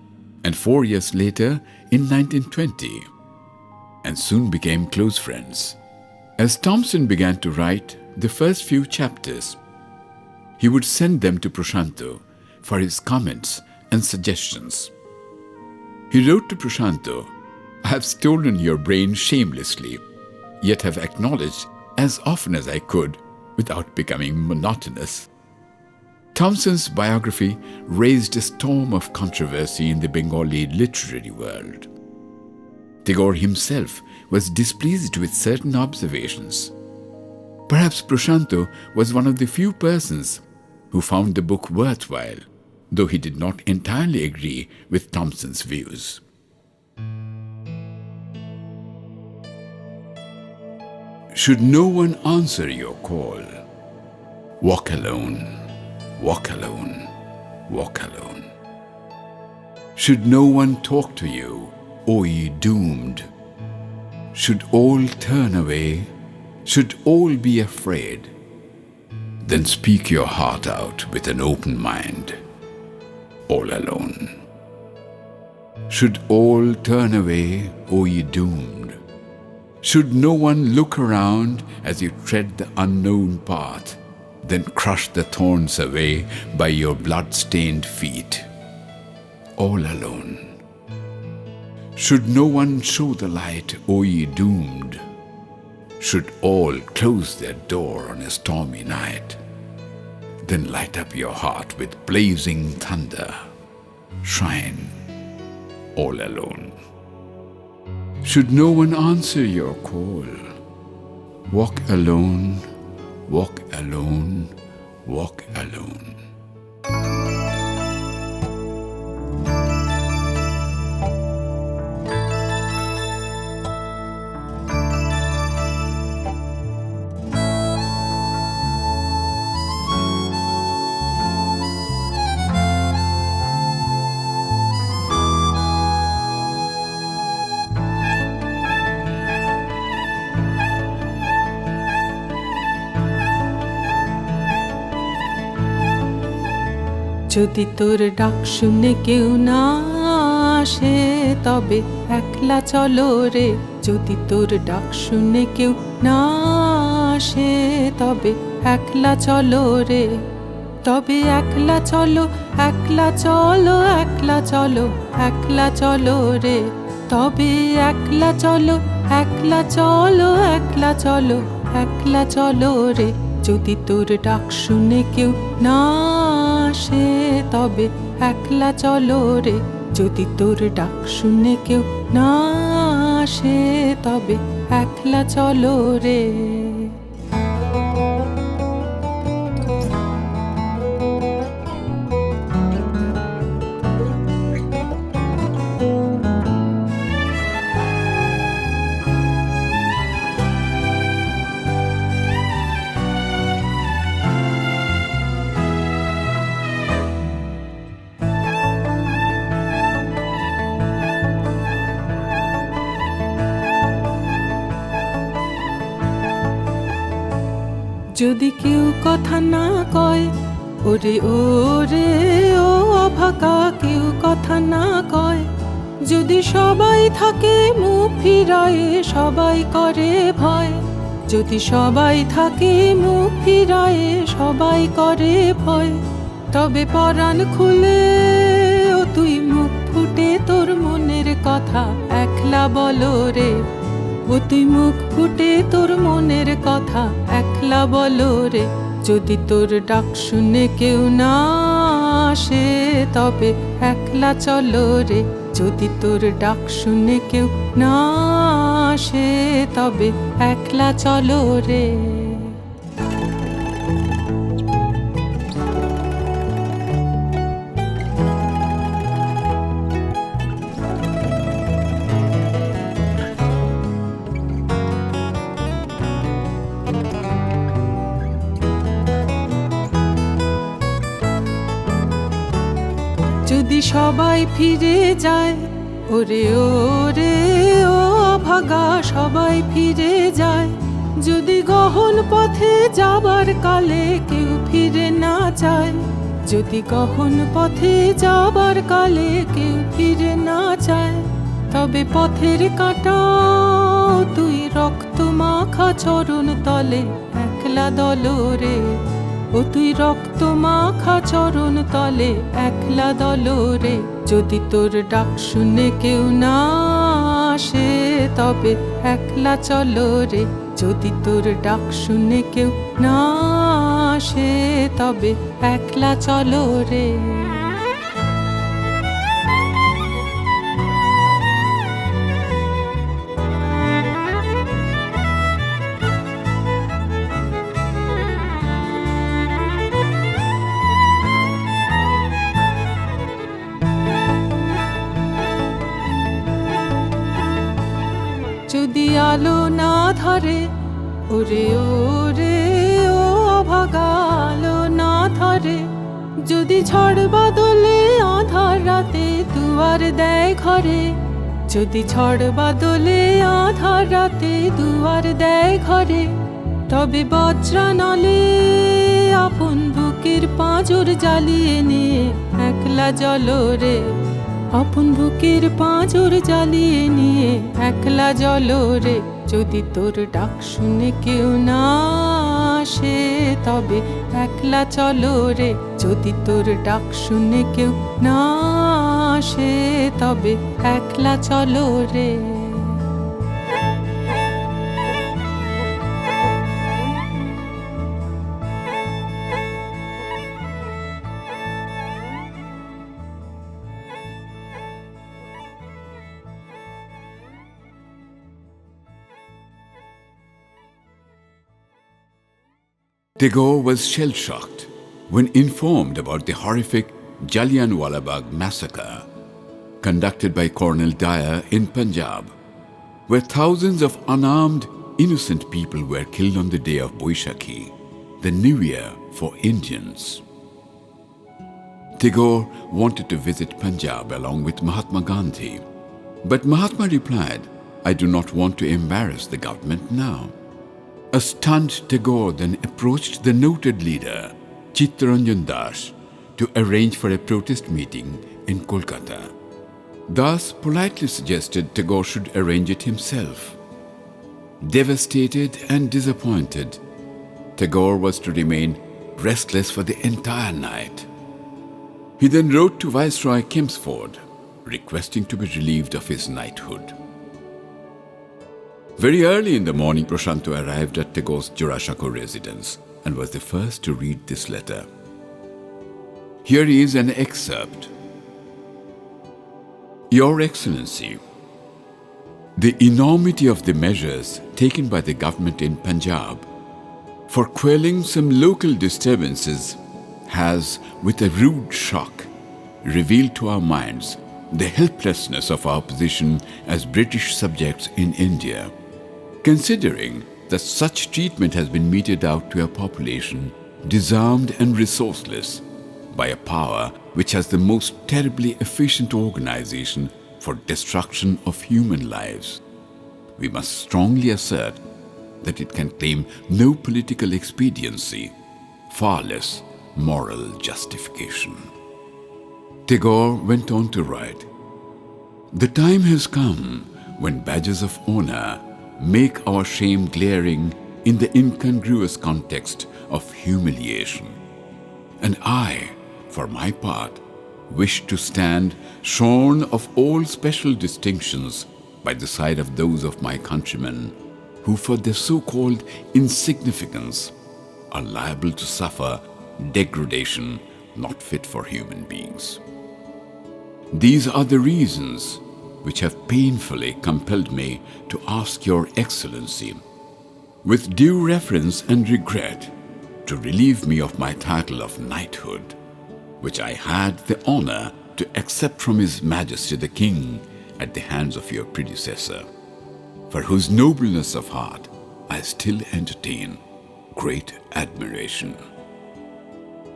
and 4 years later in 1920, and soon became close friends. As Thompson began to write the first few chapters, he would send them to Prasanta for his comments and suggestions. He wrote to Prasanta, "I have stolen your brain shamelessly, yet have acknowledged as often as I could without becoming monotonous." Thompson's biography raised a storm of controversy in the Bengali literary world. Tagore himself was displeased with certain observations. Perhaps Prasanta was one of the few persons who found the book worthwhile, though he did not entirely agree with Thompson's views. Should no one answer your call, walk alone, walk alone, walk alone. Should no one talk to you, O ye doomed, should all turn away, should all be afraid, then speak your heart out with an open mind, all alone. Should all turn away, O ye doomed, should no one look around as you tread the unknown path, then crush the thorns away by your blood-stained feet. All alone. Should no one show the light, O ye doomed? Should all close their door on a stormy night? Then light up your heart with blazing thunder. Shine all alone. Should no one answer your call, walk alone, walk alone, walk alone. যদি তোর ডাক শুনে কেউ না আসে তবে একলা চলো রে। যদি তোর ডাক শুনে কেউ না আসে তবে একলা চলো রে। তবে একলা চলো, একলা চলো, একলা চলো, একলা চলো রে। তবে একলা চলো, একলা চলো, একলা চলো, একলা চলো রে। যদি তোর ডাক শুনে কেউ না আসে তবে একলা চলো রে। যদি তোর ডাক শুনে কেউ না আসে তবে একলা চলো রে। যদি কেউ কথা না কয়, ওরে ওরে ও অভাগা, কেউ কথা না কয়। যদি সবাই থাকে মুখ ফিরায়ে, সবাই করে ভয়। যদি সবাই থাকে মুখ ফিরায়ে, সবাই করে ভয়। তবে পরাণ খুলে ও তুই মুখ ফুটে তোর মনের কথা একলা বলো রে। ও তুই মুখ ফুটে তোর মনের কথা একলা বলো রে। যদি তোর ডাক শুনে কেউ না আসে তবে একলা চলো রে। যদি তোর ডাক শুনে কেউ না আসে তবে একলা চলো রে। যদি সবাই ফিরে যায়, ওরে ওরে ও অভাগা, সবাই ফিরে যায়। যদি গহন পথে যাবার কালে কেউ ফিরে না যায়। যদি গহন পথে যাবার কালে কেউ ফিরে না যায়। তবে পথের কাঁটা তুই রক্ত মাখা চরণ তলে একলা দলো রে। ও তুই রক্ত মাখা চরণ তলে একলা দলো রে। যদি তোর ডাক শুনে কেউ না আসে তবে একলা চলো রে। যদি তোর ডাক শুনে কেউ না আসে তবে একলা চলো রে। যদি আলো না ধরে, ওরে ওরে ও অভাগা, আলো না ধরে। যদি ঝড় বাদলে আধার রাতে দুয়ার দেয় ঘরে। যদি ঝড় বাদলে আধার রাতে দুয়ার দেয় ঘরে। তবে বজ্রানলে আপন বুকের পাঁজর জ্বালিয়ে নিয়ে একলা জ্বলো রে। আপন বুকের পাঁজর জ্বালিয়ে নিয়ে একলা জ্বলো রে। যদি তোর ডাক শুনে কেউ না আসে তবে একলা চলো রে, যদি তোর ডাক শুনে কেউ না আসে তবে একলা চলো রে। Tagore was shell-shocked when informed about the horrific Jallianwala Bagh massacre conducted by Colonel Dyer in Punjab, where thousands of unarmed, innocent people were killed on the day of Boishakhi, the New Year for Indians. Tagore wanted to visit Punjab along with Mahatma Gandhi, but Mahatma replied, "I do not want to embarrass the government now." A stunned Tagore then approached the noted leader, Chittaranjan Das, to arrange for a protest meeting in Kolkata. Das politely suggested Tagore should arrange it himself. Devastated and disappointed, Tagore was to remain restless for the entire night. He then wrote to Viceroy Kempsford, requesting to be relieved of his knighthood. Very early in the morning, Prasanta arrived at Tagore's Jurashako residence and was the first to read this letter. Here is an excerpt. Your Excellency, the enormity of the measures taken by the government in Punjab for quelling some local disturbances has, with a rude shock, revealed to our minds the helplessness of our position as British subjects in India. Considering that such treatment has been meted out to a population disarmed and resourceless by a power which has the most terribly efficient organization for destruction of human lives, we must strongly assert that it can claim no political expediency, far less moral justification. Tagore went on to write, "The time has come when badges of honor make our shame glaring in the incongruous context of humiliation. And I, for my part, wish to stand shorn of all special distinctions by the side of those of my countrymen who, for their so-called insignificance, are liable to suffer degradation not fit for human beings. These are the reasons which have painfully compelled me to ask Your Excellency, with due reverence and regret, to relieve me of my title of knighthood, which I had the honor to accept from His Majesty the King at the hands of your predecessor, for whose nobleness of heart I still entertain great admiration.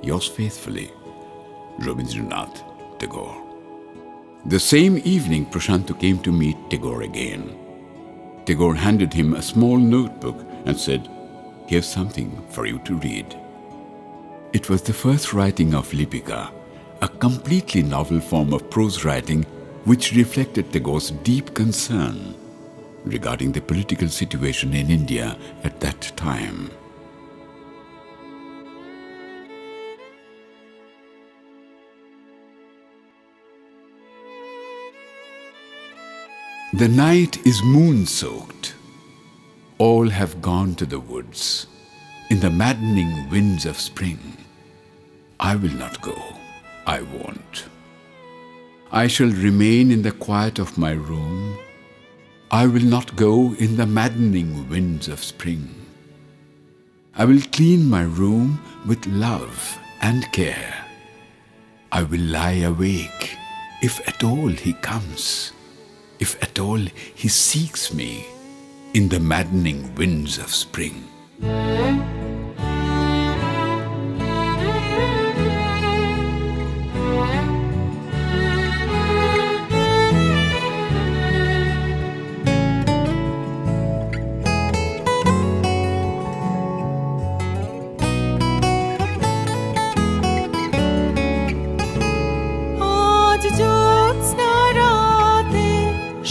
Yours faithfully, Rabindranath Tagore." The same evening, Prasanta came to meet Tagore again. Tagore handed him a small notebook and said, "Here's something for you to read." It was the first writing of Lipika, a completely novel form of prose writing which reflected Tagore's deep concern regarding the political situation in India at that time. The night is moon-soaked. All have gone to the woods in the maddening winds of spring. I will not go. I won't. I shall remain in the quiet of my room. I will not go in the maddening winds of spring. I will clean my room with love and care. I will lie awake, if at all he comes, if at all he seeks me, in the maddening winds of spring.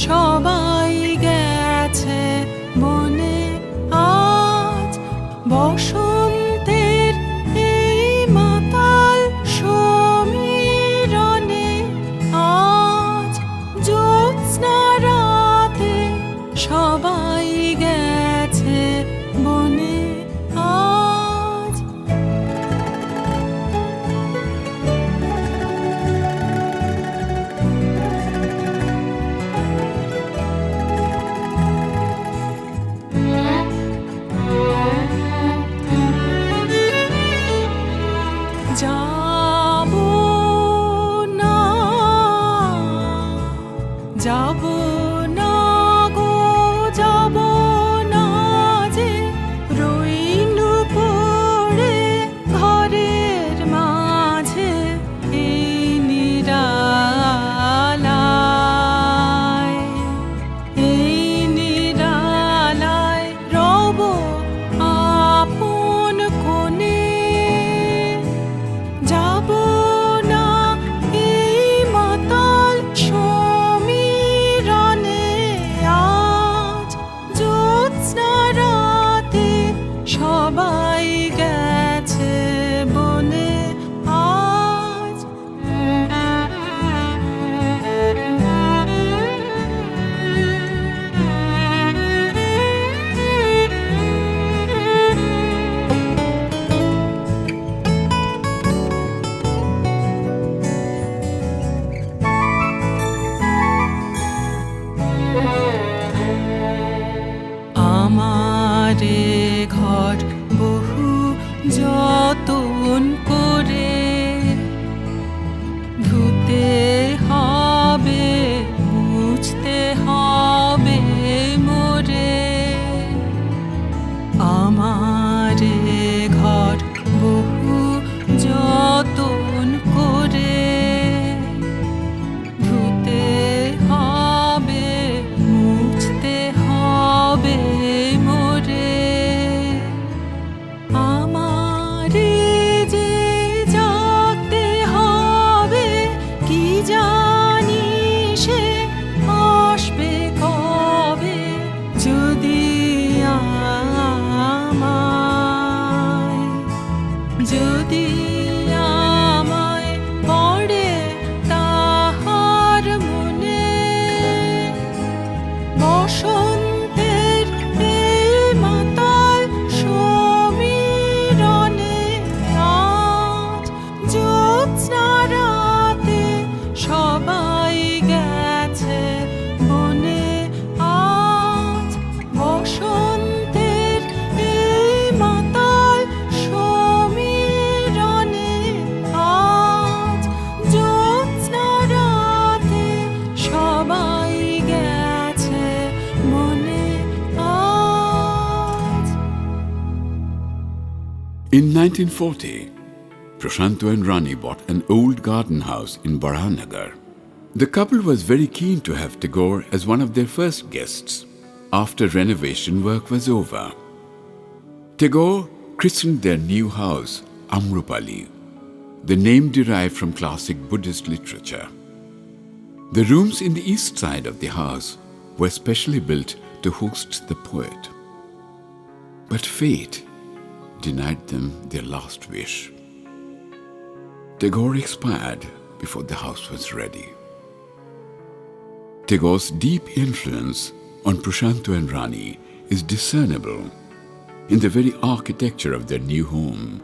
সবাই গেছে বনে, আজ 1940, Prasanta and Rani bought an old garden house in Baranagar. The couple was very keen to have Tagore as one of their first guests after renovation work was over. Tagore christened their new house Amrupali, the name derived from classic Buddhist literature. The rooms in the east side of the house were specially built to host the poet. But fate denied them their last wish. Tagore expired before the house was ready. Tagore's deep influence on Prasanta and Rani is discernible in the very architecture of their new home.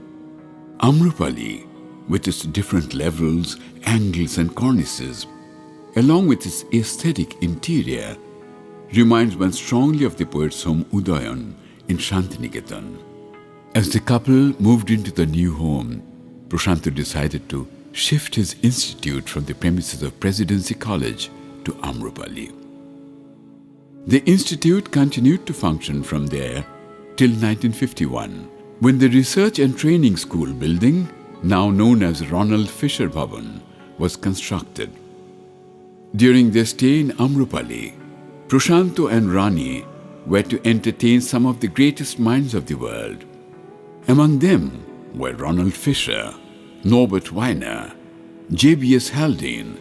Amrupali, with its different levels, angles and cornices, along with its aesthetic interior, reminds one strongly of the poet's home Udayan in Shantiniketan. As the couple moved into the new home, Prasanta decided to shift his institute from the premises of Presidency College to Amrupali. The institute continued to function from there till 1951, when the Research and Training School building, now known as Ronald Fisher Bhavan, was constructed. During their stay in Amrupali, Prasanta and Rani were to entertain some of the greatest minds of the world. Among them were Ronald Fisher, Norbert Wiener, J.B.S. Haldane,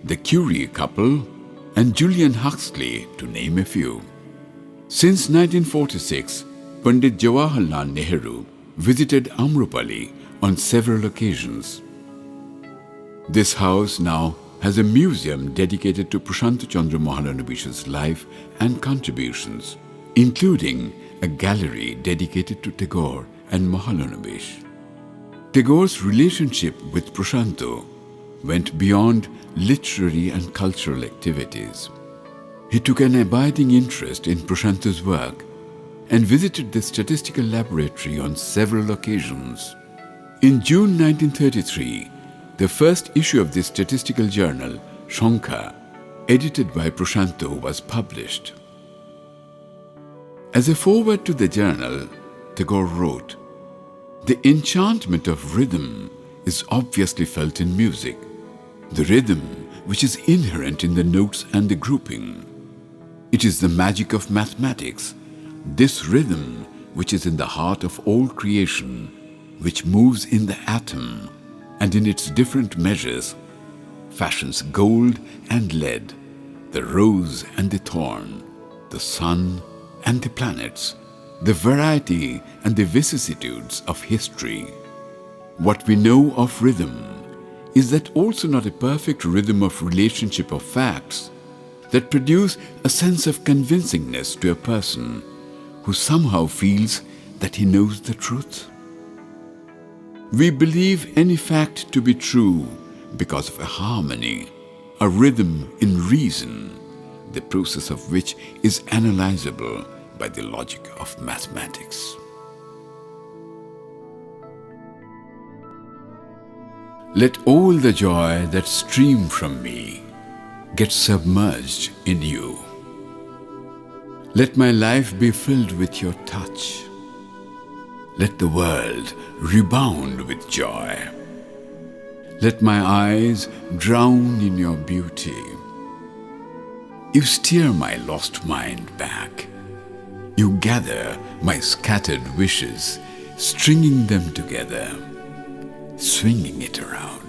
the Curie couple, and Julian Huxley, to name a few. Since 1946, Pandit Jawaharlal Nehru visited Amrupali on several occasions. This house now has a museum dedicated to Prasanta Chandra Mahalanabis's life and contributions, including a gallery dedicated to Tagore and Mahalanabis. Tagore's relationship with Prasanta went beyond literary and cultural activities. He took an abiding interest in Prasanta's work and visited the statistical laboratory on several occasions. In June 1933, the first issue of the statistical journal, Shankha, edited by Prasanta, was published. As a foreword to the journal, Tagore wrote, "The enchantment of rhythm is obviously felt in music, the rhythm which is inherent in the notes and the grouping. It is the magic of mathematics, this rhythm which is in the heart of all creation, which moves in the atom and in its different measures, fashions gold and lead, the rose and the thorn, the sun and the planets, the variety and the vicissitudes of history. What we know of rhythm is that also not a perfect rhythm of relationship of facts that produce a sense of convincingness to a person who somehow feels that he knows the truth. We believe any fact to be true because of a harmony, a rhythm in reason, the process of which is analyzable by the logic of mathematics." Let all the joy that stream from me get submerged in you. Let my life be filled with your touch. Let the world rebound with joy. Let my eyes drown in your beauty. You steer my lost mind back. You gather my scattered wishes, stringing them together, swinging it around.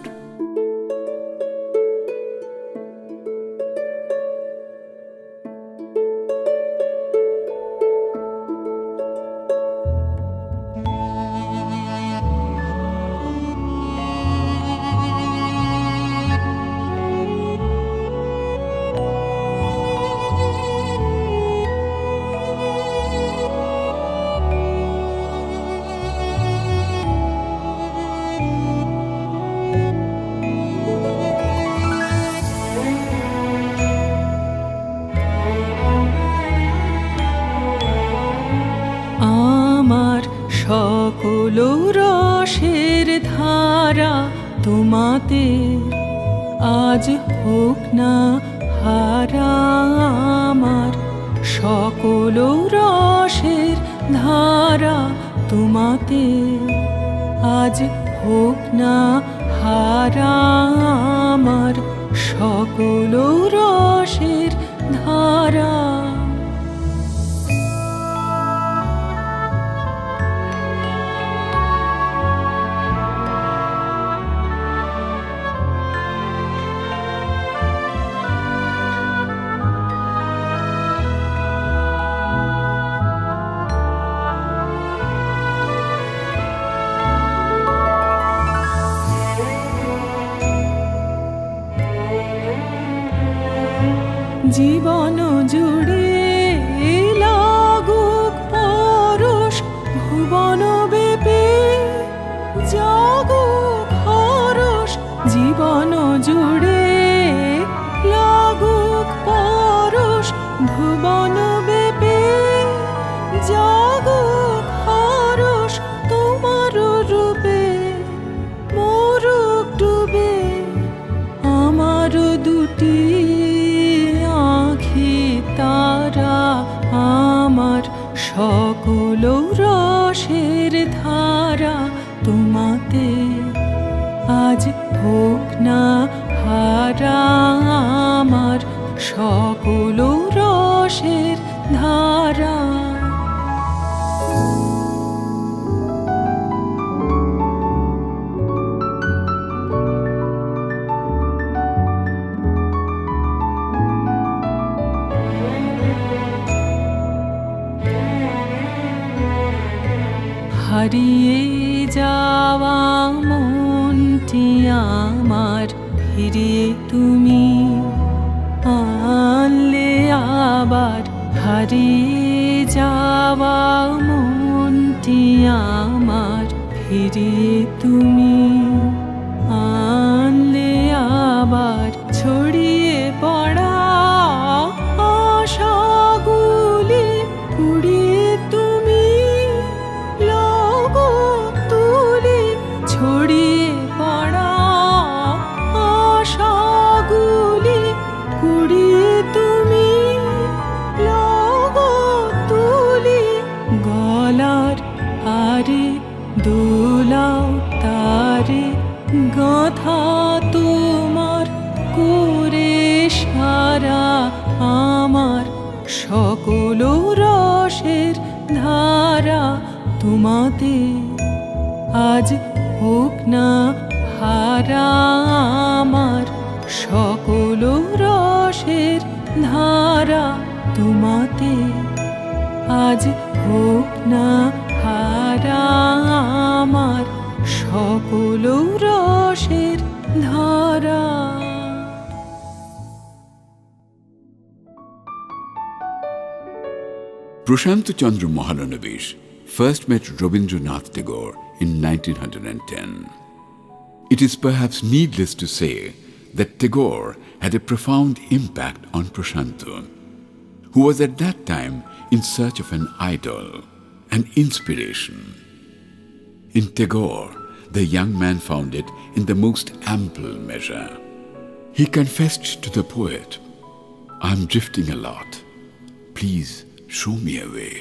সকল রসের ধারা তোমাতে আজ হোক না হারা আমার, সকল রসের ধারা তোমাতে আজ হোক না হারা আমার সকল রসের ধারা। জীবন জুড়ে লাগুক পরশ ভুবন বেপে জাগুক হরষ। জীবন জুড়ে লাগুক পরশ ভুবন বেপে জাগুক হরষ। তোমার রূপে মোরক ডুবে আমার দুটি তারা আমার সকল রসের ধারা। তোমাতে আজ হোক না হারা আমার সকল রসের ধারা। হারিয়ে যাওয়া মনটি আমার ফিরিয়ে তুমি আনলে আবার। হারিয়ে যাওয়া মনটি আমার ফিরিয়ে তুমি আনলে আবার। ছড়িয়ে পড়া আশাগুলি পুড়িয়ে তুমি ছড়িয়ে পড়া আশাগুলি কুড়িয়ে তুমি লগো তুলি। গলার আরে দোলাও তারে গাথা তোমার করে সারা আমার সকল রসের ধারা। তোমাতে আজ হোক না হারা আমার সকল রসের ধারা। তোমাতে আজ হোক না হারা আমার সকল রসের ধারা। Prasanta Chandra Mahalanabis first met Rabindranath Tagore in 1910. It is perhaps needless to say that Tagore had a profound impact on Prasanta, who was at that time in search of an idol, an inspiration. In Tagore, the young man found it in the most ample measure. He confessed to the poet, "I'm drifting a lot. Please show me a way."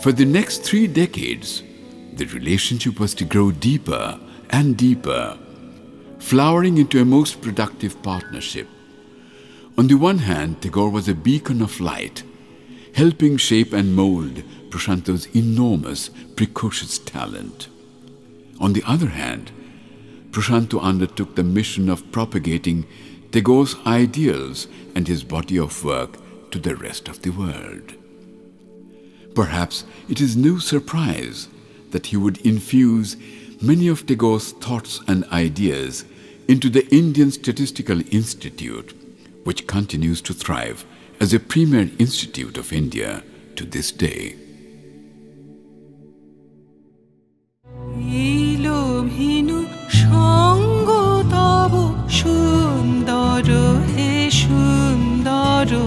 For the next 3 decades, the relationship was to grow deeper and deeper, flowering into a most productive partnership. On the one hand, Tagore was a beacon of light, helping shape and mold Prasanta's enormous, precocious talent. On the other hand, Prasanta undertook the mission of propagating Tagore's ideals and his body of work to the rest of the world. Perhaps it is no surprise that he would infuse many of Tagore's thoughts and ideas into the Indian Statistical Institute, which continues to thrive as a premier institute of India to this day. Lobhinu Sanga Tabo Sundara he Sundara